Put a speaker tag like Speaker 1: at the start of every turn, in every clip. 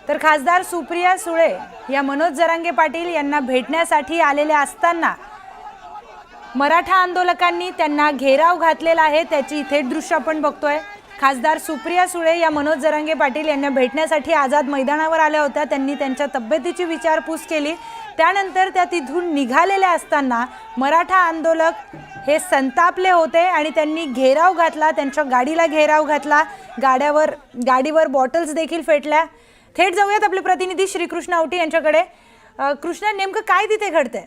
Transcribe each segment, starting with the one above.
Speaker 1: तर खासदार सुप्रिया सुळे या मनोज जरांगे पाटील यांना भेटण्यासाठी आलेल्या असताना मराठा आंदोलकांनी त्यांना घेराव घातलेला आहे। त्याची थेट दृश्य आपण बघतोय। खासदार सुप्रिया सुळे या मनोज जरांगे पाटील यांना भेटण्यासाठी आझाद मैदानावर आल्या होत्या। त्यांनी त्यांच्या तब्येतीची विचारपूस केली। त्यानंतर त्या तिथून निघालेल्या असताना मराठा आंदोलक हे संतापले होते आणि त्यांनी घेराव घातला, त्यांच्या गाडीला घेराव घातला, गाडीवर बॉटल्स देखील फेटल्या। थेट जाऊयात आपले प्रतिनिधी श्रीकृष्ण आवटी यांच्याकडे। कृष्णा, नेमकं काय तिथे घडतंय?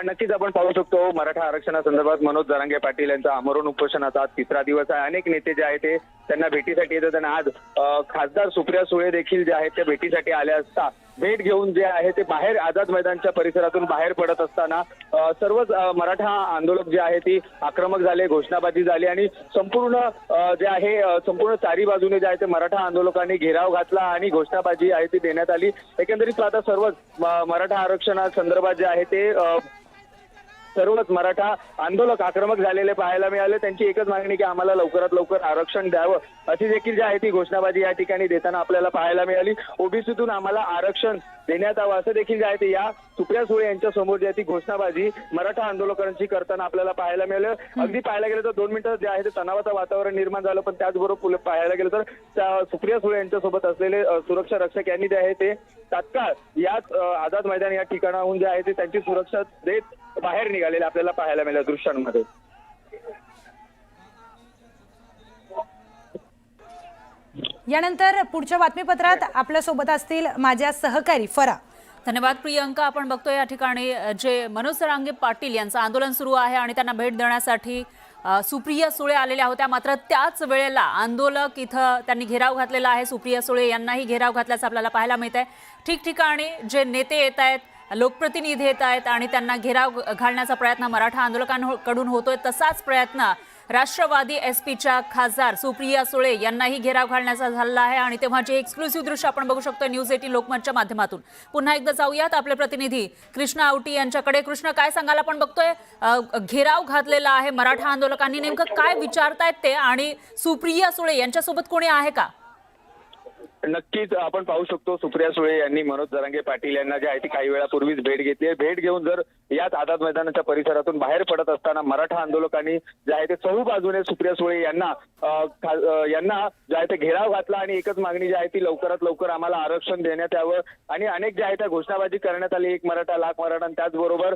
Speaker 2: नक्कीच आपण पाहू शकतो मराठा आरक्षणासंदर्भात मनोज जरांगे पाटील यांचा आमरण उपोषणाचा तिसरा दिवस आहे। अनेक नेते जे आहेत ते त्यांना भेटीसाठी येतात आणि आज खासदार सुप्रिया सुळे देखील जे आहेत त्या भेटीसाठी आल्या असता भेट घेऊन जे आहे ते बाहेर आझाद मैदानच्या परिसरातून बाहेर पडत असताना सर्वच मराठा आंदोलक जे आहे ती आक्रमक झाले, घोषणाबाजी झाली आणि संपूर्ण जे आहे संपूर्ण चारी बाजूने जे आहे ते मराठा आंदोलकांनी घेराव घातला आणि घोषणाबाजी आहे ती देण्यात आली। एकंदरीत आता सर्वच मराठा आरक्षणासंदर्भात जे आहे ते सर्वच मराठा आंदोलक आक्रमक झालेले पाहायला मिळाले। त्यांची एकच मागणी की आम्हाला लवकरात लवकर आरक्षण द्यावं अशी देखील जी आहे ती घोषणाबाजी या ठिकाणी देताना आपल्याला पाहायला मिळाली। ओबीसीतून आम्हाला आरक्षण देण्यात यावं असं देखील जे आहे ते या सुप्रिया सुळे यांच्या समोर जी आहे ती घोषणाबाजी मराठा आंदोलकांची करताना आपल्याला पाहायला मिळालं। अगदी पाहायला गेलं तर 2 मिनिटं जे आहे ते तणावाचं वातावरण निर्माण झालं, पण त्याचबरोबर पाहायला गेलं तर सुप्रिया सुळे यांच्यासोबत असलेले सुरक्षा रक्षक यांनी जे आहे ते तात्काळ याच आझाद मैदान या ठिकाणाहून जे आहे ते त्यांची सुरक्षा देत बाहेर निघालेले आपल्याला पाहायला मिळालं दृश्यांमध्ये।
Speaker 1: यानंतर पुढच्या बातमीपत्रात आपल्या सोबत असतील माझ्या सहकारी फरा।
Speaker 3: धन्यवाद प्रियंका। आपण बघतोय या ठिकाणी जे मनोज जरांगे पाटील यांचं आंदोलन सुरू आहे आणि त्यांना भेट देण्यासाठी सुप्रिया सुळे आलेल्या होत्या, मात्र त्याच वेळेला आंदोलक इथं त्यांनी घेराव घातलेला आहे। सुप्रिया सुळे यांनाही घेराव घातल्याचं आपल्याला पाहायला मिळत आहे। ठिकठिकाणी जे नेते येत आहेत, लोकप्रतिनिधी येत आहेत आणि त्यांना घेराव घालण्याचा प्रयत्न मराठा आंदोलकांकडून होतोय। तसाच प्रयत्न राष्ट्रवादी एसपीच्या खासदार सुप्रिया सुळे यांनाही घेराव घालण्याचा झाला आहे आणि तेव्हा जे एक्सक्लुसिव्ह दृश्य आपण बघू शकतो न्यूज 18 लोकमतच्या माध्यमातून। पुन्हा एकदा जाऊयात आपले प्रतिनिधी कृष्ण आवटी यांच्याकडे। कृष्ण, काय सांगाल? आपण बघतोय घेराव घातलेला आहे मराठा आंदोलकांनी, नेमकं काय विचारतायत ते आणि सुप्रिया सुळे यांच्यासोबत कोणी आहे का?
Speaker 2: नक्कीच आपण पाहू शकतो सुप्रिया सुळे यांनी मनोज जरांगे पाटील यांना जे आहे ती काही वेळापूर्वीच भेट घेतली आहे। भेट घेऊन जर याच आझाद मैदानाच्या परिसरातून बाहेर पडत असताना मराठा आंदोलकांनी जे आहे ते चहू बाजूने सुप्रिया सुळे यांना जे आहे ते घेराव घातला आणि एकच मागणी जी आहे ती लवकरात लवकर आम्हाला आरक्षण देण्यात यावं आणि अनेक जे आहे त्या घोषणाबाजी करण्यात आली, एक मराठा लाख मराठा, त्याचबरोबर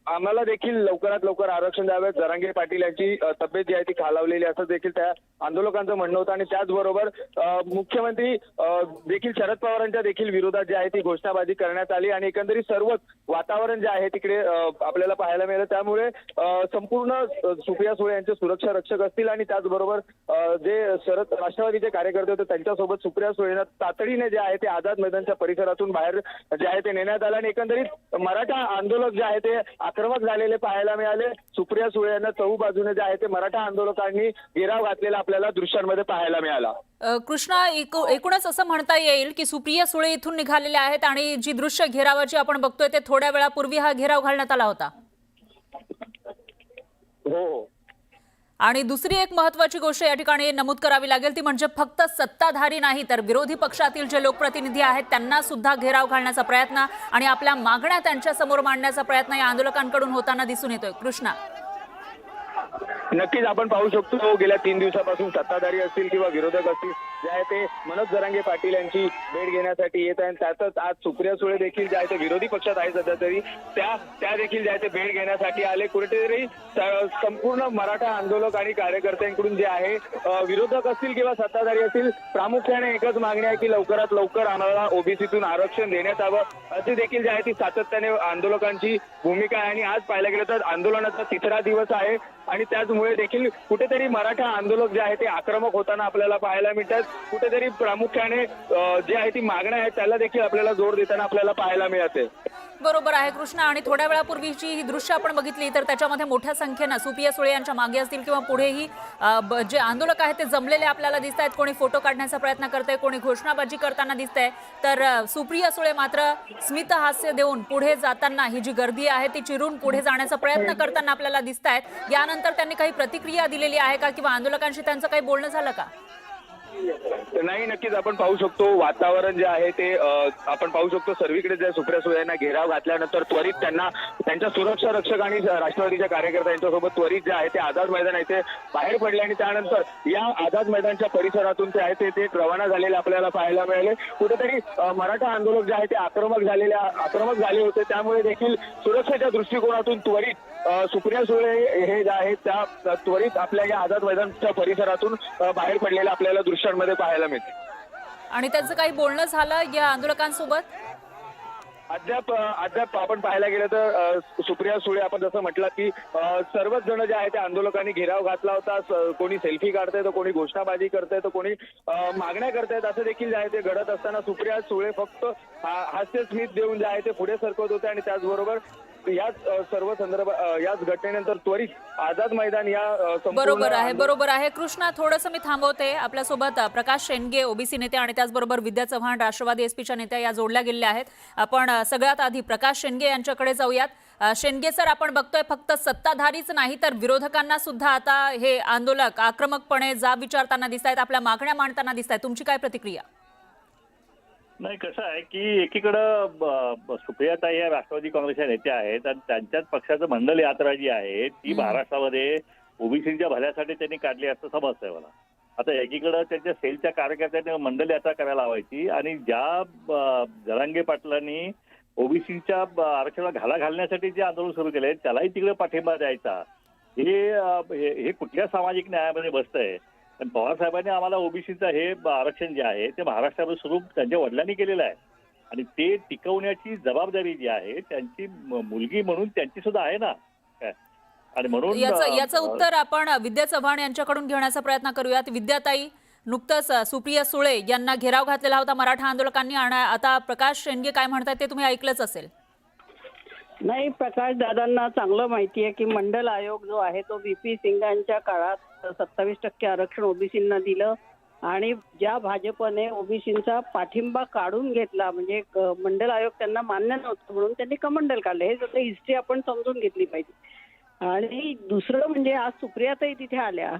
Speaker 2: आम्हाला देखील लवकरात लवकर आरक्षण द्यावे। जरांगे पाटील यांची तब्येत जी आहे ती खालावलेली असं देखील त्या आंदोलकांचं म्हणणं होतं आणि त्याचबरोबर मुख्यमंत्री देखील शरद पवारांच्या देखील विरोधात जी आहे ती घोषणाबाजी करण्यात आली आणि एकंदरीत सर्वच वातावरण जे आहे तिकडे आपल्याला पाहायला मिळालं। त्यामुळे संपूर्ण सुप्रिया सुळे यांचे सुरक्षा रक्षक असतील आणि त्याचबरोबर जे राष्ट्रवादीचे कार्यकर्ते होते त्यांच्यासोबत सुप्रिया सुळेंना तातडीने जे आहे ते आझाद मैदानच्या परिसरातून बाहेर जे आहे ते नेण्यात आलं आणि एकंदरीत मराठा आंदोलक जे आहे ते आक्रमक झालेले पाहायला मिळाले। सुप्रिया सुळे यांना चहू बाजूने जे आहे ते मराठा आंदोलकांनी घेराव घातलेला आपल्याला दृश्यांमध्ये पाहायला मिळाला।
Speaker 3: कृष्णा, एकूणच असं म्हणता येईल की सुप्रिया सुळे इथून निघालेल्या आहेत आणि जी दृश्य घेरावाची आपण बघतोय ते थोड्या वेळापूर्वी हा घेराव घालण्यात आला होता।
Speaker 2: हो,
Speaker 3: आणि दुसरी एक महत्त्वाची गोष्ट या ठिकाणी नमूद करावी लागेल ती म्हणजे फक्त सत्ताधारी नाही तर विरोधी पक्षातील जे लोकप्रतिनिधी आहेत त्यांना सुद्धा घेराव घालण्याचा प्रयत्न आणि आपल्या मागण्या त्यांच्या समोर मांडण्याचा प्रयत्न या आंदोलकांकडून होताना दिसून येतोय। कृष्णा,
Speaker 2: नक्कीच आपण पाहू शकतो गेल्या 3 दिवसापासून सत्ताधारी असतील किंवा विरोधक असतील जे आहे ते मनोज जरांगे पाटील यांची भेट घेण्यासाठी येत आहेत। त्यातच आज सुप्रिया सुळे देखील जे आहे ते विरोधी पक्षात आहे सध्या तरी त्या देखील जे आहे ते भेट घेण्यासाठी आले। कुठेतरी संपूर्ण मराठा आंदोलक आणि कार्यकर्त्यांकडून जे आहे विरोधक असतील किंवा सत्ताधारी असतील प्रामुख्याने एकच मागणी आहे की लवकरात लवकर आम्हाला ओबीसीतून आरक्षण देण्यात यावं अशी देखील जे आहे ती सातत्याने आंदोलकांची भूमिका आहे आणि आज पाहायला गेलं तर आंदोलनाचा तिसरा दिवस आहे आणि त्याचमुळे देखील कुठेतरी मराठा आंदोलक जे आहे ते आक्रमक होताना आपल्याला पाहायला मिळतात। कुठेतरी प्रामुख्याने जे आहे ती मागण्या आहेत त्याला देखील आपल्याला जोर देताना आपल्याला पाहायला मिळते।
Speaker 3: बरोबर आहे कृष्णा, आणि थोड्या वेळापूर्वीची ही दृश्य आपण बघितली तर त्याच्यामध्ये मोठ्या संख्येने सुप्रिया सुळे यांच्या मागे असतील किंवा पुढेही जे आंदोलक आहेत ते जमलेले आपल्याला दिसत आहेत। कोणी फोटो काढण्याचा प्रयत्न करतंय, कोणी घोषणाबाजी करताना दिसतंय, तर सुप्रिया सुळे मात्र स्मित हास्य देऊन पुढे जाताना ही जी गर्दी आहे ती चिरून पुढे जाण्याचा प्रयत्न करताना आपल्याला दिसत आहेत। यानंतर त्यांनी काही प्रतिक्रिया दिलेली आहे का किंवा आंदोलकांशी त्यांचं काही बोलणं झालं का?
Speaker 2: नाही, नक्कीच आपण पाहू शकतो वातावरण जे आहे ते आपण पाहू शकतो सर्वीकडे जे सुप्रिया सुळे यांना घेराव घातल्यानंतर त्वरित त्यांना त्यांच्या सुरक्षा रक्षक आणि राष्ट्रवादीच्या कार्यकर्त्यांच्यासोबत त्वरित जे आहे ते आझाद मैदान आहे ते बाहेर पडले आणि त्यानंतर या आझाद मैदानच्या परिसरातून जे आहे ते रवाना झालेले आपल्याला पाहायला मिळाले. कुठेतरी मराठा आंदोलक जे आहे ते आक्रमक झाले होते, त्यामुळे देखील सुरक्षेच्या दृष्टिकोनातून त्वरित सुप्रिया सुळे हे जे आहेत त्या त्वरित आपल्या या आझाद मैदानच्या परिसरातून बाहेर पडलेल्या आपल्याला दृश्यांमध्ये पाहायला मिळते.
Speaker 3: आणि त्यांचं काही बोलणं झालं या आंदोलकांसोबत?
Speaker 2: अद्याप आपण पाहायला गेलं तर सुप्रिया सुळे आपण जसं म्हटलं की सर्वच जण जे आहे त्या आंदोलकांनी घेराव घातला होता. कोणी सेल्फी काढतंय तर कोणी घोषणाबाजी करतंय तर कोणी मागण्या करतायत. असं देखील जे आहे ते घडत असताना सुप्रिया सुळे फक्त हास्य स्मित देऊन जे आहे ते पुढे सरकत होते आणि त्याचबरोबर याच सर्व याच घटनेनंतर त्वरित आझाद मैदान या
Speaker 3: बरोबर आहे कृष्णा, थोडंसं मी थांबवते. आपल्यासोबत प्रकाश शेंडगे ओबीसी नेते आणि त्याचबरोबर विद्या चव्हाण राष्ट्रवादी एसपीच्या नेत्या या जोडल्या गेलेल्या आहेत. आपण सगळ्यात आधी प्रकाश शेंडगे यांच्याकडे जाऊयात. शेंडगे सर, आपण बघतोय फक्त सत्ताधारीच नाही तर विरोधकांना सुद्धा आता हे आंदोलक आक्रमकपणे जाब विचारताना दिसत आहेत, आपल्या मागण्या मांडताना दिसत आहेत. तुमची काय प्रतिक्रिया?
Speaker 4: नाही, कसं आहे की एकीकडं सुप्रियाताई या राष्ट्रवादी काँग्रेसच्या नेत्या आहेत आणि त्यांच्याच पक्षाचं मंडल यात्रा जी आहे ती महाराष्ट्रामध्ये ओबीसीच्या भल्यासाठी त्यांनी काढली असं समजतंय मला. आता एकीकडं त्यांच्या सेलच्या कार्यकर्त्यांनी मंडल यात्रा करायला हवायची आणि ज्या जरांगे पाटलांनी ओबीसीच्या आरक्षणाला घाला घालण्यासाठी जे आंदोलन सुरू केले त्यालाही तिकडे पाठिंबा द्यायचा, हे कुठल्या सामाजिक न्यायामध्ये बसतंय? पण पवार साहेबांनी आम्हाला ओबीसीचं हे आरक्षण जे आहे ते महाराष्ट्रामध्ये सुरू त्यांच्या वडिलांनी केलेलं आहे आणि ते टिकवण्याची जबाबदारी जी आहे त्यांची मुलगी म्हणून त्यांची सुद्धा आहे ना. आणि म्हणून
Speaker 3: याचं उत्तर आपण विद्या चव्हाण यांच्याकडून घेण्याचा प्रयत्न करूयात. विद्याताई, नुकतंच सुप्रिया सुळे यांना घेराव घातलेला होता मराठा आंदोलकांनी आणि आता प्रकाश शेंडगे काय म्हणतात ते तुम्ही ऐकलंच असेल.
Speaker 5: नाही, प्रकाश दादांना चांगलं माहिती आहे की मंडल आयोग जो आहे तो व्हीपी सिंगांच्या काळात 27% आरक्षण ओबीसींना दिलं आणि ज्या भाजपने ओबीसींचा पाठिंबा काढून घेतला म्हणजे मंडल आयोग त्यांना मान्य नव्हतं म्हणून त्यांनी कमंडल काढले. हे सगळं हिस्ट्री आपण समजून घेतली पाहिजे. आणि दुसरं म्हणजे आज सुप्रियाताई तिथे आल्या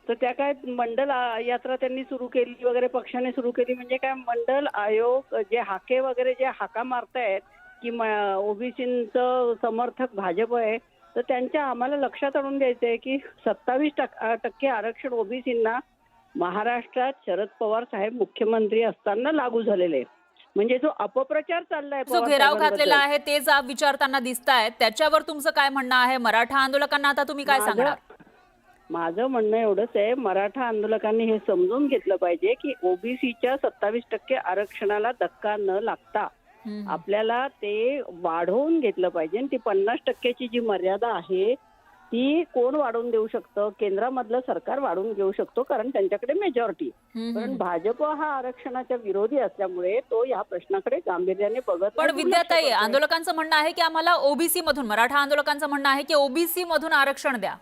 Speaker 5: तर त्या काय मंडल यात्रा त्यांनी सुरू केली वगैरे पक्षाने सुरू केली म्हणजे काय मंडल आयोग जे हाके वगैरे जे हाका मारतायत की ओबीसींचं समर्थक भाजप आहे तर त्यांच्या आम्हाला लक्षात आणून द्यायचंय की 27% आरक्षण ओबीसींना महाराष्ट्रात शरद पवार साहेब मुख्यमंत्री असताना लागू झालेले. म्हणजे जो अपप्रचार चाललाय,
Speaker 3: जो घेराव घातलेला आहे ते जाब विचारताना दिसतायत, त्याच्यावर तुमचं काय म्हणणं आहे? मराठा आंदोलकांना आता तुम्ही काय सांगणार?
Speaker 5: माझं म्हणणं एवढंच आहे, मराठा आंदोलकांनी हे समजून घेतलं पाहिजे की ओबीसीच्या 27% आरक्षणाला धक्का न लागता आपल्याला ते वाढवून घेतलं पाहिजे. ती 50%ची जी मर्यादा आहे ती कोण वाढवून देऊ शकतं? केंद्रामधलं सरकार वाढवून घेऊ शकतो कारण त्यांच्याकडे मेजॉरिटी. पण भाजप हा आरक्षणाच्या विरोधी असल्यामुळे तो या प्रश्नाकडे गांभीर्याने बघत.
Speaker 3: पण विद्याताई, आंदोलकांचं म्हणणं आहे की आम्हाला ओबीसी मधून, मराठा आंदोलकांचं म्हणणं आहे की ओबीसी मधून आरक्षण द्या.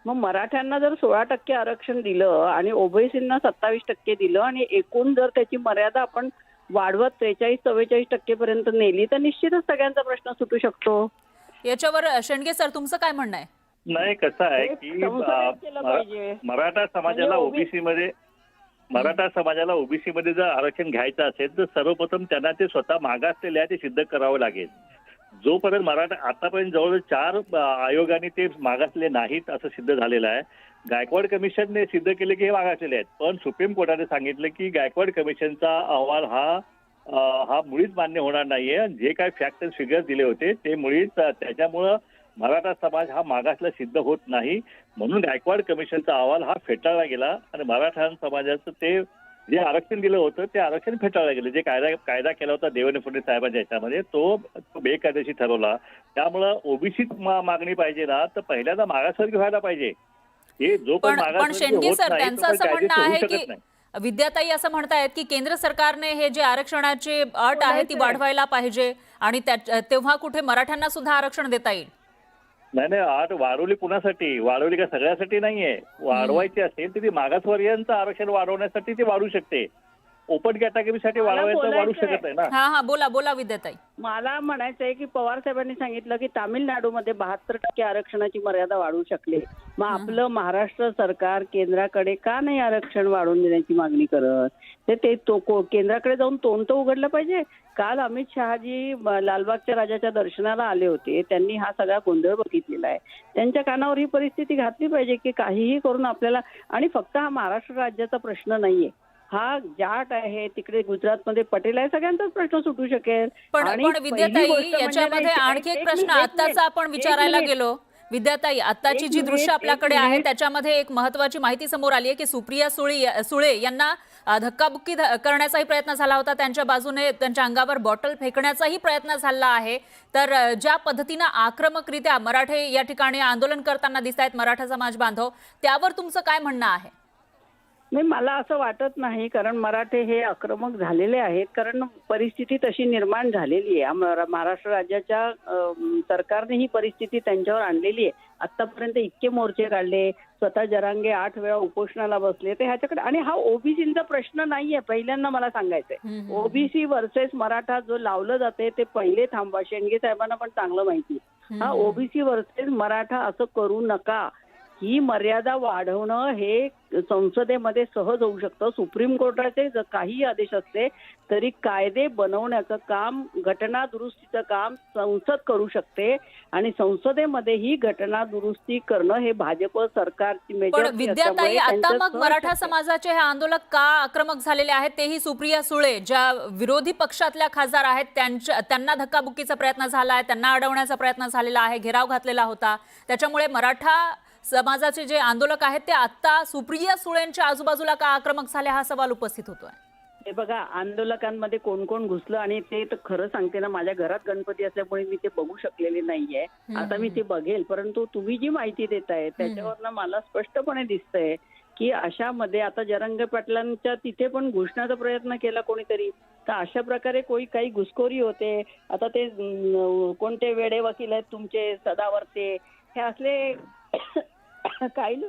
Speaker 5: मग मराठ्यांना जर 16% आरक्षण दिलं आणि ओबीसींना 27% दिलं आणि एकूण जर त्याची मर्यादा आपण वाढवत 43-44% पर्यंत नेली तर निश्चितच सगळ्यांचा प्रश्न सुटू शकतो.
Speaker 3: याच्यावर शेंडगे सर तुमचं काय म्हणणं आहे?
Speaker 4: नाही, कसं आहे की मराठा समाजाला ओबीसी मध्ये जर आरक्षण घ्यायचं असेल तर सर्वप्रथम त्यांना ते स्वतः मागासलेले आहे ते सिद्ध करावं लागेल. जोपर्यंत मराठा आतापर्यंत जवळजवळ 4 आयोगाने ते मागासले नाहीत असं सिद्ध झालेलं आहे. गायकवाड कमिशनने सिद्ध केले की हे मागासलेले आहेत, पण सुप्रीम कोर्टाने सांगितलं की गायकवाड कमिशनचा अहवाल हा मुळीच मान्य होणार नाहीये. जे काही फॅक्ट अँड फिगर्स दिले होते ते मुळीच त्याच्यामुळं मराठा समाज हा मागासला सिद्ध होत नाही म्हणून गायकवाड कमिशनचा अहवाल हा फेटाळला गेला आणि मराठा समाजाचं ते जे आरक्षण दिलं होतं ते आरक्षण फेटाळलं गेलं. जे कायदा केला होता देवेंद्र फडणवीस साहेबांच्या याच्यामध्ये तो बेकायदेशीर ठरवला. त्यामुळं ओबीसी मागणी पाहिजे ना तर पहिल्यांदा मागासवर्गीय व्हायला पाहिजे. हे जो
Speaker 3: पण शेंडगे सर त्यांचं असं म्हणणं आहे की विद्याताई असं म्हणतायत की केंद्र सरकारने हे जे आरक्षणाची अट आहे ती वाढवायला पाहिजे आणि तेव्हा कुठे मराठ्यांना सुद्धा आरक्षण देता येईल.
Speaker 4: नाही, अट वाढवली कुणासाठी? वाढवली का सगळ्यासाठी नाहीये. वाढवायची असेल तर ती मागासवर्गीयांचं आरक्षण वाढवण्यासाठी ती वाढू शकते. ओपन कॅटेगरीसाठी वाढवायचं वाढू शकत नाही ना.
Speaker 3: हा हा बोला बोला विद्याताई.
Speaker 5: मला म्हणायचं आहे की पवार साहेबांनी सांगितलं की तामिळनाडूमध्ये 72% आरक्षणाची मर्यादा वाढू शकले. मग आपलं महाराष्ट्र सरकार केंद्राकडे का नाही आरक्षण वाढवून देण्याची मागणी करत? केंद्राकडे जाऊन तोंड तर उघडलं पाहिजे. काल अमित शहाजी लालबागच्या राजाच्या दर्शनाला आले होते. त्यांनी हा सगळा गोंधळ बघितलेला आहे. त्यांच्या कानावर ही परिस्थिती घातली पाहिजे की काहीही करून आपल्याला, आणि फक्त हा महाराष्ट्र राज्याचा प्रश्न नाहीये, हा जाट आहे तिकडे गुजरातमध्ये पटेल आहे, सगळ्यांचाच प्रश्न सुटू शकेल.
Speaker 3: पण विद्याताई याच्यामध्ये आणखी एक प्रश्न आत्ताचा आपण विचारायला गेलो. विद्याताई आत्ताची जी दृश्य आपल्याकडे आहे त्याच्यामध्ये एक महत्वाची माहिती समोर आली आहे की सुप्रिया सुळे यांना धक्काबुक्की करण्याचाही प्रयत्न झाला होता. त्यांच्या बाजूने त्यांच्या अंगावर बॉटल फेकण्याचाही प्रयत्न झाला आहे. तर ज्या पद्धतीनं आक्रमकरित्या मराठे या ठिकाणी आंदोलन करताना दिसत आहेत मराठा समाज बांधव, त्यावर तुमचं काय म्हणणं आहे?
Speaker 5: नाही, मला असं वाटत नाही, कारण मराठे हे आक्रमक झालेले आहेत. कारण परिस्थिती तशी निर्माण झालेली आहे. महाराष्ट्र राज्याच्या सरकारने ही परिस्थिती त्यांच्यावर आणलेली आहे. आतापर्यंत इतके मोर्चे काढले, स्वतः जरांगे 8 वेळा उपोषणाला बसले. ते ह्याच्याकडे, आणि हा ओबीसीचा प्रश्न नाहीये. पहिल्यांदा मला सांगायचंय, ओबीसी वर्सेस मराठा जो लावलं जाते ते पहिले थांबवा. शेंडगे साहेबांना पण चांगलं माहिती. हा ओबीसी वर्सेस मराठा असं करू नका. ही मर्यादा वाढवणं हे संसदेमध्ये सहज होऊ शकतं. सुप्रीम कोर्टाचे जर काही आदेश असले तरी कायदे बनवण्याचं काम, घटना दुरुस्तीचं काम संसद करू शकते, आणि संसदेमध्ये ही घटना दुरुस्ती करणं हे भाजप सरकारची
Speaker 3: पण
Speaker 5: मेजॉरिटी
Speaker 3: विद्याताई
Speaker 5: असल्यामुळे
Speaker 3: आता मग मराठा समाजाचे हे आंदोलक का आक्रमक झालेले आहेत तेही सुप्रिया सुळे ज्या विरोधी पक्षातल्या खासदार आहेत त्यांना धक्काबुक्कीचा प्रयत्न झाला आहे, त्यांना अडवण्याचा प्रयत्न झालेला आहे, घेराव घातलेला होता. त्याच्यामुळे मराठा समाजाचे जे आंदोलक आहेत ते आता सुप्रिया सुळेंच्या आजूबाजूला का आक्रमक झाले हा सवाल उपस्थित होतोय.
Speaker 5: हे बघा, आंदोलकांमध्ये कोण कोण घुसलं, आणि ते तर खरं सांगते ना, माझ्या घरात गणपती असल्यामुळे मी ते बघू शकलेले नाहीये. आता मी ते बघेल, परंतु तुम्ही जी माहिती देताय त्याच्यावरनं मला स्पष्टपणे दिसतंय की अशामध्ये आता जरांगे पाटलांच्या तिथे पण घुसण्याचा प्रयत्न केला कोणीतरी. तर अशा प्रकारे काही घुसखोरी होते. आता ते कोणते वेडे वकील आहेत तुमचे सदावर्ते, हे असले काही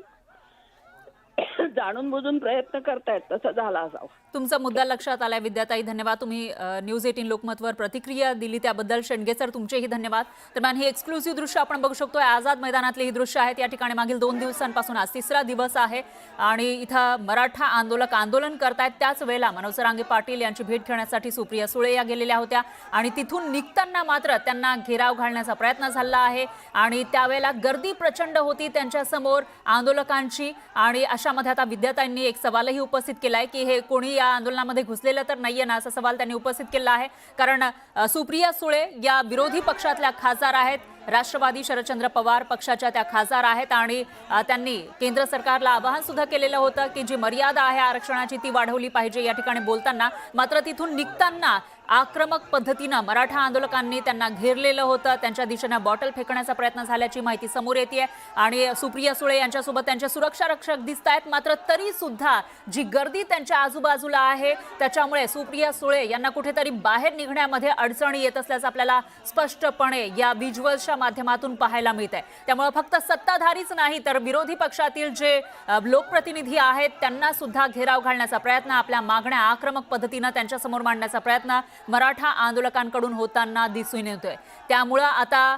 Speaker 5: जाणून बुजून प्रयत्न करतायत, तसं झाला असावं.
Speaker 3: तुमचा मुद्दा लक्षात आलाय विद्याताई, धन्यवाद. तुम्ही न्यूज 18 लोकमतवर प्रतिक्रिया दिली त्याबद्दल. शेंडगे सर तुमचेही धन्यवाद. दरम्यान ही एक्सक्लुसिव्ह दृश्य आपण बघू शकतोय. आझाद मैदानातली ही दृश्य आहेत. या ठिकाणी मागील 2 दिवसांपासून आज 3रा दिवस आहे आणि इथं मराठा आंदोलक आंदोलन करतायत. त्याच वेळेला मनोज जरांगे पाटील यांची भेट घेण्यासाठी सुप्रिया सुळे या गेलेल्या होत्या आणि तिथून निघताना मात्र त्यांना घेराव घालण्याचा प्रयत्न झाला आहे आणि त्यावेळेला गर्दी प्रचंड होती त्यांच्या समोर आंदोलकांची. आणि अशामध्ये आता विद्याताईंनी एक सवालही उपस्थित केलाय की हे कोणी या आंदोलनामध्ये घुसलेलं तर नाहीये ना, असा सवाल त्यांनी उपस्थित केला आहे. कारण सुप्रिया सुळे या विरोधी पक्षातल्या खासदार आहेत, राष्ट्रवादी शरदचंद्र पवार पक्षाच्या त्या खासदार आहेत आणि त्यांनी केंद्र सरकारला आवाहन सुद्धा केलेलं होतं की जी मर्यादा आहे आरक्षणाची ती वाढवली पाहिजे या ठिकाणी बोलताना. मात्र तिथून निघताना आक्रमक पद्धतीनं मराठा आंदोलकांनी त्यांना घेरलेलं होतं. त्यांच्या दिशेनं बॉटल फेकण्याचा प्रयत्न झाल्याची माहिती समोर येते आणि सुप्रिया सुळे यांच्यासोबत त्यांचे सुरक्षा रक्षक दिसत आहेत. मात्र तरी सुद्धा जी गर्दी त्यांच्या आजूबाजूला आहे त्याच्यामुळे सुप्रिया सुळे यांना कुठेतरी बाहेर निघण्यामध्ये अडचणी येत असल्याचं आपल्याला स्पष्टपणे या व्हिज्युअल्सच्या माध्यमातून पाहायला मिळत आहे. त्यामुळे फक्त सत्ताधारीच नाही तर विरोधी पक्षातील जे लोकप्रतिनिधी आहेत त्यांना सुद्धा घेराव घालण्याचा प्रयत्न, आपल्या मागण्या आक्रमक पद्धतीनं त्यांच्यासमोर मांडण्याचा प्रयत्न मराठा आंदोलकांकडून होताना दिसून येतोय. त्यामुळं आता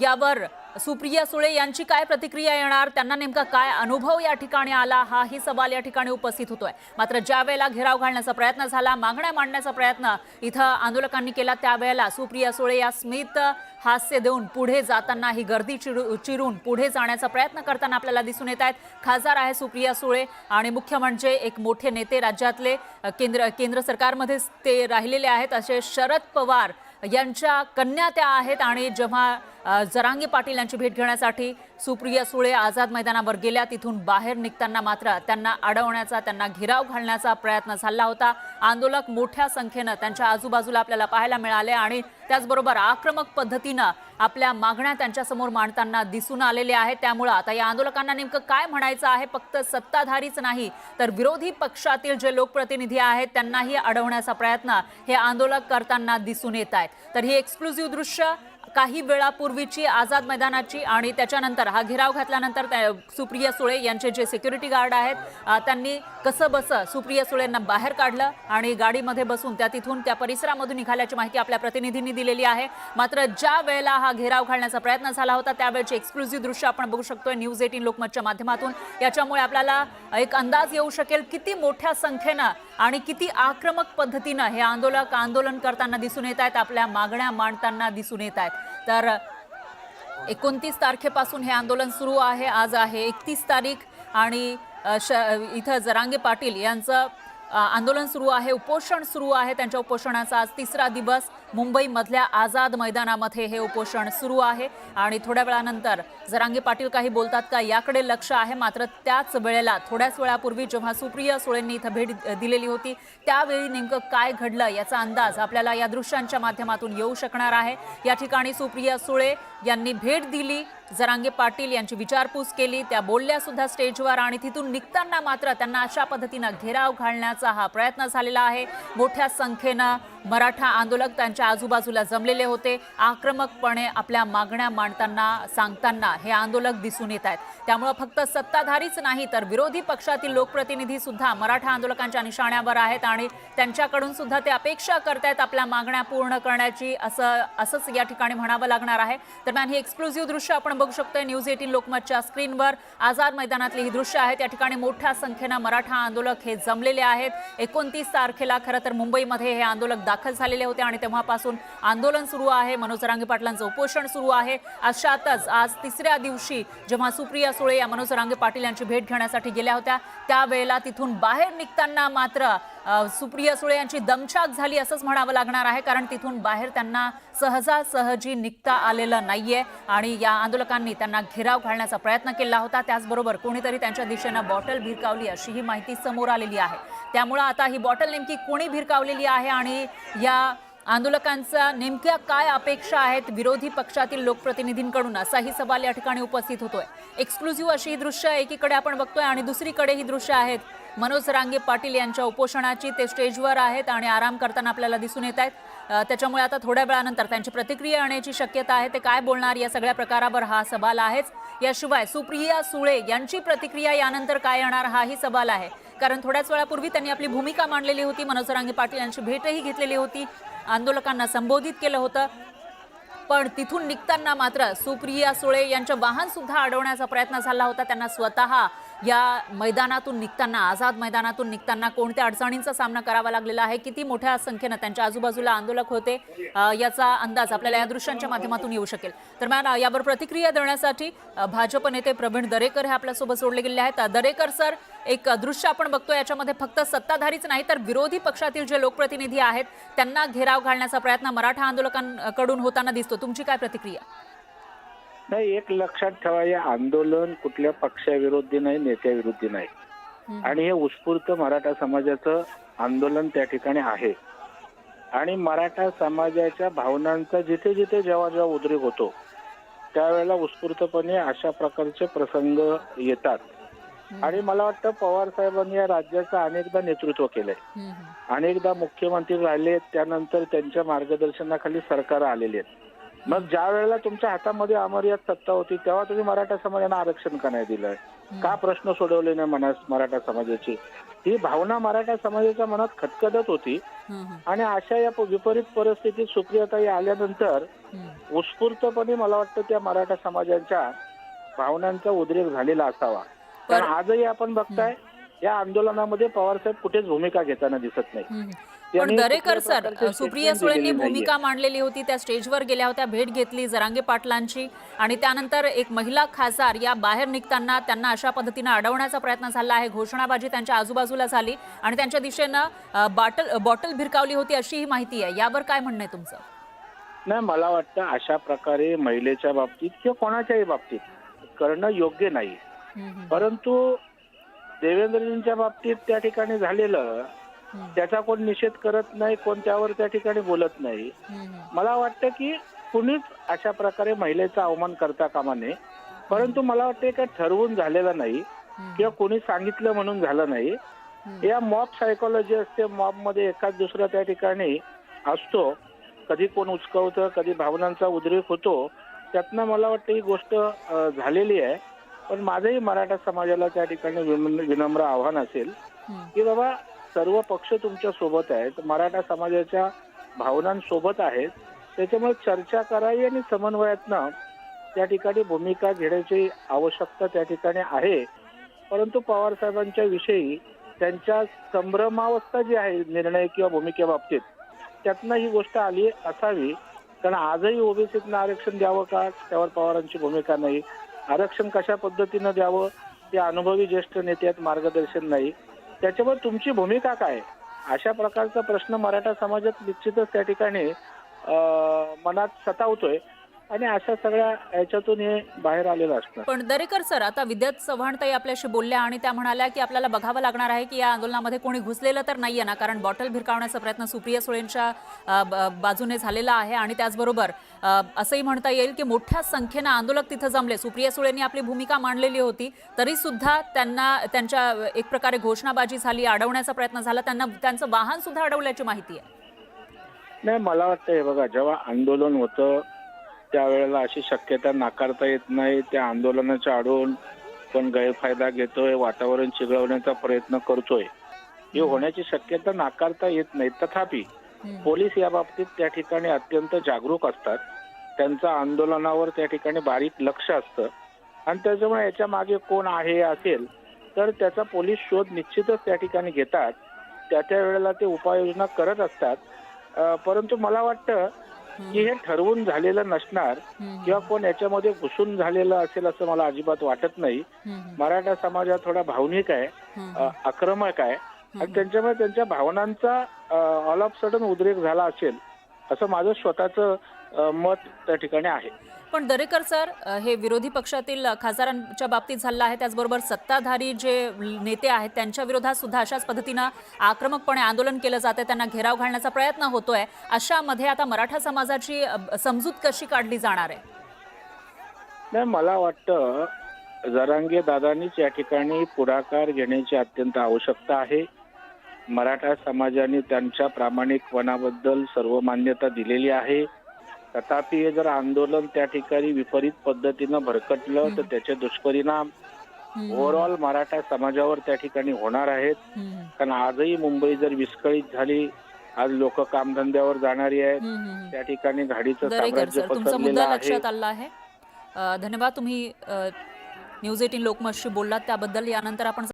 Speaker 3: यावर सुप्रिया सुळे यांची काय प्रतिक्रिया येणार, त्यांना नेमका काय अनुभव या ठिकाणी आला हाही सवाल या ठिकाणी उपस्थित होतोय. मात्र ज्या वेळेला घेराव घालण्याचा प्रयत्न झाला, मागण्या मांडण्याचा प्रयत्न इथं आंदोलकांनी केला त्यावेळेला सुप्रिया सुळे या स्मित हास्य देऊन पुढे जाताना ही गर्दी चिरून पुढे जाण्याचा प्रयत्न करताना आपल्याला दिसून येत आहेत. खासदार आहे सुप्रिया सुळे आणि मुख्य म्हणजे एक मोठे नेते राज्यातले, केंद्र सरकारमध्ये ते राहिलेले आहेत असे शरद पवार यांच्या कन्या त्या आहेत. आणि जेव्हा जरांगे पाटील यांची भेट घेण्यासाठी सुप्रिया सुळे आझाद मैदानावर गेल्या तिथून बाहेर निघताना मात्र त्यांना अडवण्याचा, त्यांना घेराव घालण्याचा प्रयत्न झाला होता. आंदोलक मोठ्या संख्येनं त्यांच्या आजूबाजूला आपल्याला पाहायला मिळाले आणि त्याचबरोबर आक्रमक पद्धतीनं आपल्या मागण्या त्यांच्यासमोर मांडताना दिसून आलेले आहेत. त्यामुळे आता या आंदोलकांना नेमकं काय म्हणायचं आहे, फक्त सत्ताधारीच नाही तर विरोधी पक्षातील जे लोकप्रतिनिधी आहेत त्यांनाही अडवण्याचा प्रयत्न हे आंदोलक करताना दिसून येत आहेत. तर ही एक्सक्लुसिव्ह दृश्य काही वेळापूर्वीची आझाद मैदानाची आणि त्याच्यानंतर हा घेराव घातल्यानंतर सुप्रिया सुळे यांचे जे सिक्युरिटी गार्ड आहेत त्यांनी कसं बसं सुप्रिया सुळेंना बाहेर काढलं आणि गाडीमध्ये बसून त्या तिथून त्या परिसरामधून निघाल्याची माहिती आपल्या प्रतिनिधींनी दिलेली आहे. मात्र ज्या वेळेला हा घेराव घालण्याचा प्रयत्न झाला होता त्यावेळेचे एक्सक्लुझिव्ह दृश्य आपण बघू शकतोय न्यूज 18 लोकमतच्या माध्यमातून. याच्यामुळे आपल्याला एक अंदाज येऊ शकेल किती मोठ्या संख्येनं आणि किती आक्रमक पद्धतीनं हे आंदोलक आंदोलन करताना दिसून येत आहेत, आपल्या मागण्या मांडताना दिसून येत आहेत. तर 29 तारखेपासून हे आंदोलन सुरू आहे. आज आहे 31 तारीख आणि इथं जरांगे पाटील यांचं आंदोलन सुरू आहे, उपोषण सुरू आहे. त्यांच्या उपोषणाचा आज 3रा दिवस मुंबईमधल्या आझाद मैदानामध्ये हे उपोषण सुरू आहे आणि थोड्या वेळानंतर जरांगे पाटील काही बोलतात का याकडे लक्ष आहे. मात्र त्याच वेळेला थोड्याच वेळापूर्वी जेव्हा सुप्रिया सुळेंनी इथं भेट दिलेली होती त्यावेळी नेमकं काय घडलं याचा अंदाज आपल्याला या दृश्यांच्या माध्यमातून येऊ शकणार आहे. या ठिकाणी सुप्रिया सुळे यांनी भेट दिली, जरांगे पाटील यांची विचारपूस केली, त्या बोलल्या सुद्धा स्टेजवर आणि तिथून निघताना मात्र त्यांना अशा पद्धतीनं घेराव घालण्याचा हा प्रयत्न झालेला आहे. मोठ्या संख्येनं मराठा आंदोलक त्यांच्या आजूबाजूला जमलेले होते. आक्रमकपणे आपल्या मागण्या मांडताना सांगताना हे आंदोलक दिसून येत आहेत. त्यामुळे फक्त सत्ताधारीच नाही तर विरोधी पक्षातील लोकप्रतिनिधी सुद्धा मराठा आंदोलकांच्या निशाण्यावर आहेत आणि त्यांच्याकडून सुद्धा ते अपेक्षा करतायत आपल्या मागण्या पूर्ण करण्याची. असंच या ठिकाणी म्हणावं लागणार आहे. दरम्यान ही एक्सक्लुझिव्ह दृश्य आपण बघू शकतोय न्यूज 18 लोकमतच्या स्क्रीनवर. आझाद मैदानातली ही दृश्य आहेत. या ठिकाणी मोठ्या संख्येनं मराठा आंदोलक हे जमलेले आहेत. 29 तारखेला खरं तर मुंबईमध्ये हे आंदोलक दाखल झालेले होते आणि तेव्हापासून आंदोलन सुरू आहे. मनोज जरांगे पाटलांचं उपोषण सुरू आहे. अशातच आज 3ऱ्या दिवशी जेव्हा सुप्रिया सुळे या मनोज जरांगे पाटील यांची भेट घेण्यासाठी गेल्या होत्या त्यावेळेला तिथून बाहेर निघताना मात्र सुप्रिया सुळे यांची दमछाक झाली असंच म्हणावं लागणार आहे. कारण तिथून बाहेर त्यांना सहजासहजी निघता आलेलं नाहीये आणि या आंदोलकांनी त्यांना घेराव घालण्याचा प्रयत्न केला होता. त्याचबरोबर कोणीतरी त्यांच्या दिशेनं बॉटल भिरकावली अशी ही माहिती समोर आलेली आहे. त्यामुळे आता ही बॉटल नेमकी कोणी भिरकावलेली आहे आणि या आंदोलकांचा नेमक्या काय अपेक्षा आहेत विरोधी पक्षातील लोकप्रतिनिधींकडून असाही सवाल या ठिकाणी उपस्थित होतोय. एक्सक्लुझिव्ह अशी ही दृश्य एकीकडे आपण बघतोय आणि दुसरीकडे ही दृश्य आहेत मनोज जरांगे पाटील यांच्या उपोषणाची. ते स्टेजवर आहेत आणि आराम करताना आपल्याला दिसून येत आहेत. त्याच्यामुळे आता थोड्या वेळानंतर त्यांची प्रतिक्रिया येण्याची शक्यता आहे. ते काय बोलणार या सगळ्या प्रकारावर हा सवाल आहेच. याशिवाय सुप्रिया सुळे यांची प्रतिक्रिया यानंतर काय येणार हाही सवाल आहे. कारण थोड्याच वेळापूर्वी त्यांनी आपली भूमिका मांडलेली होती. मनोज जरांगे पाटील यांची भेटही घेतलेली होती, आंदोलकांना संबोधित केलं होतं. पण तिथून निघताना मात्र सुप्रिया सुळे यांचं वाहन सुद्धा अडवण्याचा प्रयत्न झाला होता. त्यांना स्वतः या मैदानातून निघताना आझाद मैदानातून निघताना कोणत्या अडचणींचा सामना करावा लागलेला आहे, किती मोठ्या संख्येनं त्यांच्या आजूबाजूला आंदोलक होते याचा अंदाज आपल्याला या दृश्यांच्या माध्यमातून येऊ शकेल. दरम्यान यावर प्रतिक्रिया देण्यासाठी भाजप नेते प्रवीण दरेकर हे आपल्यासोबत जोडले गेले आहेत. दरेकर सर, एक दृश्य आपण बघतो याच्यामध्ये फक्त सत्ताधारीच नाही तर विरोधी पक्षातील जे लोकप्रतिनिधी आहेत त्यांना घेराव घालण्याचा प्रयत्न मराठा आंदोलकांकडून होताना दिसतो. तुमची काय प्रतिक्रिया?
Speaker 6: नाही, एक लक्षात ठेवा, हे आंदोलन कुठल्या पक्षाविरोधी नाही, नेत्याविरोधी नाही आणि हे उत्स्फूर्त मराठा समाजाचं आंदोलन त्या ठिकाणी आहे आणि मराठा समाजाच्या भावनांचा जिथे जिथे जेव्हा जेव्हा उद्रेक होतो त्यावेळेला उत्स्फूर्तपणे अशा प्रकारचे प्रसंग येतात. आणि मला वाटतं पवार साहेबांनी या राज्याचं अनेकदा नेतृत्व केलंय, अनेकदा मुख्यमंत्री राहिले, त्यानंतर त्यांच्या मार्गदर्शनाखाली सरकार आलेली आहेत. मग ज्या वेळेला तुमच्या हातामध्ये अमर्याद सत्ता होती तेव्हा तुम्ही मराठा समाजाला आरक्षण का नाही दिलंय, का प्रश्न सोडवले नाही मराठा समाजाची? ही भावना मराठा समाजाच्या मनात खतखतत होती आणि अशा या विपरीत परिस्थितीत सुप्रियाताई आल्यानंतर उत्स्फूर्तपणे मला वाटतं त्या मराठा समाजाच्या भावनांचा उद्रेक झालेला असावा. पण आजही आपण बघताय या आंदोलनामध्ये पवारसाहेब कुठेच भूमिका घेताना दिसत नाही.
Speaker 3: पण दरेकर सर, सुप्रिया सुळेंनी भूमिका मांडलेली होती, त्या स्टेजवर गेल्या होत्या, भेट घेतली जरांगे पाटलांची आणि त्यानंतर एक महिला खासदार या बाहेर निघताना त्यांना अशा पद्धतीनं अडवण्याचा प्रयत्न झाला आहे. घोषणाबाजी त्यांच्या आजूबाजूला झाली आणि त्यांच्या दिशेनं बॉटल भिरकावली होती अशी ही माहिती आहे. यावर काय म्हणणं आहे तुमचं?
Speaker 6: नाही, मला वाटतं अशा प्रकारे महिलेच्या बाबतीत किंवा कोणाच्याही बाबतीत करणं योग्य नाही. परंतु देवेंद्रजींच्या बाबतीत त्या ठिकाणी झालेलं त्याचा कोण निषेध करत नाही, कोण त्यावर त्या ठिकाणी बोलत नाही. मला वाटतं की कुणीच अशा प्रकारे महिलेचा अवमान करता कामा नये. परंतु मला वाटतं काय ठरवून झालेलं नाही किंवा कोणी सांगितलं म्हणून झालं नाही. या मॉब सायकोलॉजी असते, मॉब मध्ये एखाद दुसरा त्या ठिकाणी असतो कधी कोण उचकवतं, कधी भावनांचा उद्रेक होतो. त्यातनं मला वाटतं ही गोष्ट झालेली आहे. पण माझंही मराठा समाजाला त्या ठिकाणी विनम्र आव्हान असेल की बाबा सर्व पक्ष तुमच्या सोबत आहेत, मराठा समाजाच्या भावनांसोबत आहेत, त्याच्यामुळे चर्चा करावी आणि समन्वयातनं त्या ठिकाणी भूमिका घेण्याची आवश्यकता त्या ठिकाणी आहे. परंतु पवार साहेबांच्या विषयी त्यांच्या संभ्रमावस्था जी आहे निर्णय किंवा भूमिकेबाबतीत, त्यातनं ही गोष्ट आली असावी. कारण आजही ओबीसीतनं आरक्षण द्यावं का, त्यावर पवारांची भूमिका नाही. आरक्षण कशा पद्धतीनं द्यावं ते अनुभवी ज्येष्ठ नेते आहेत, मार्गदर्शन नाही. त्याच्यावर तुमची भूमिका काय, अशा प्रकारचा प्रश्न मराठा समाजात निश्चितच त्या ठिकाणी मनात सतावतोय आणि अशा सगळ्या याच्यातून हे बाहेर आलेलं असतं.
Speaker 3: पण दरेकर सर, आता विद्यात चव्हाणताई आपल्याशी बोलल्या आणि त्या म्हणाल्या की आपल्याला बघावं लागणार आहे की या आंदोलनामध्ये कोणी घुसलेलं तर नाहीये ना, कारण बॉटल भिरकावण्याचा प्रयत्न सुप्रिया सुळेंच्या बाजूने झालेला आहे. आणि त्याचबरोबर असंही म्हणता येईल की मोठ्या संख्येनं आंदोलक तिथं जमले. सुप्रिया सुळेंनी आपली भूमिका मांडलेली होती, तरी सुद्धा त्यांना त्यांच्या एक प्रकारे घोषणाबाजी झाली, अडवण्याचा प्रयत्न झाला, त्यांचं वाहन सुद्धा अडवल्याची माहिती आहे.
Speaker 6: नाही, मला वाटतं हे बघा, जेव्हा आंदोलन होतं त्यावेळेला अशी शक्यता नाकारता येत नाही. त्या आंदोलनाच्या आडून पण गैरफायदा घेतोय, वातावरण चिघळवण्याचा प्रयत्न करतोय, हे होण्याची शक्यता नाकारता येत नाही. तथापि पोलीस या बाबतीत त्या ठिकाणी अत्यंत जागरूक असतात. त्यांचं आंदोलनावर त्या ठिकाणी बारीक लक्ष असतं आणि त्याच्यामुळे याच्या मागे कोण आहे असेल तर त्याचा पोलीस शोध निश्चितच त्या ठिकाणी घेतात. त्या वेळेला ते उपाययोजना करत असतात. परंतु मला वाटतं की हे ठरवून झालेलं नसणार किंवा कोण याच्यामध्ये घुसून झालेलं असेल असं मला अजिबात वाटत नाही. मराठा समाज हा थोडा भावनिक आहे, आक्रमक आहे आणि त्यांच्यामुळे त्यांच्या भावनांचा ऑल ऑफ सडन उद्रेक झाला असेल असं माझं स्वतःचं मत त्या ठिकाणी आहे.
Speaker 3: पण दरेकर सर, हे विरोधी पक्षातील खासदारांच्या बाबतीत झालं आहे, त्याचबरोबर सत्ताधारी जे नेते आहेत त्यांच्या विरोधात सुद्धा अशाच पद्धतीनं आक्रमकपणे आंदोलन केलं जातं, त्यांना घेराव घालण्याचा प्रयत्न होतोय. अशामध्ये आता मराठा समाजाची समजूत कशी काढली जाणार आहे?
Speaker 6: नाही, मला वाटतं जरांगे दादांनीच या ठिकाणी पुढाकार घेण्याची अत्यंत आवश्यकता आहे. मराठा समाजाने त्यांच्या प्रामाणिकपणाबद्दल सर्व मान्यता दिलेली आहे. तथापि हे जर आंदोलन त्या ठिकाणी विपरीत पद्धतीनं भरकटलं तर त्याचे दुष्परिणाम ओव्हरऑल मराठा समाजावर त्या ठिकाणी होणार आहेत. कारण आजही मुंबई जर विस्कळीत झाली, आज लोक कामधंद्यावर जाणारी आहेत, त्या ठिकाणी घाडीचं साम्राज्य
Speaker 3: तुमचा
Speaker 6: पसरलेलं
Speaker 3: मुद्दा
Speaker 6: आहे.
Speaker 3: लक्षात आला आहे. धन्यवाद, तुम्ही न्यूज 18 लोकमतशी बोललात त्याबद्दल. यानंतर आपण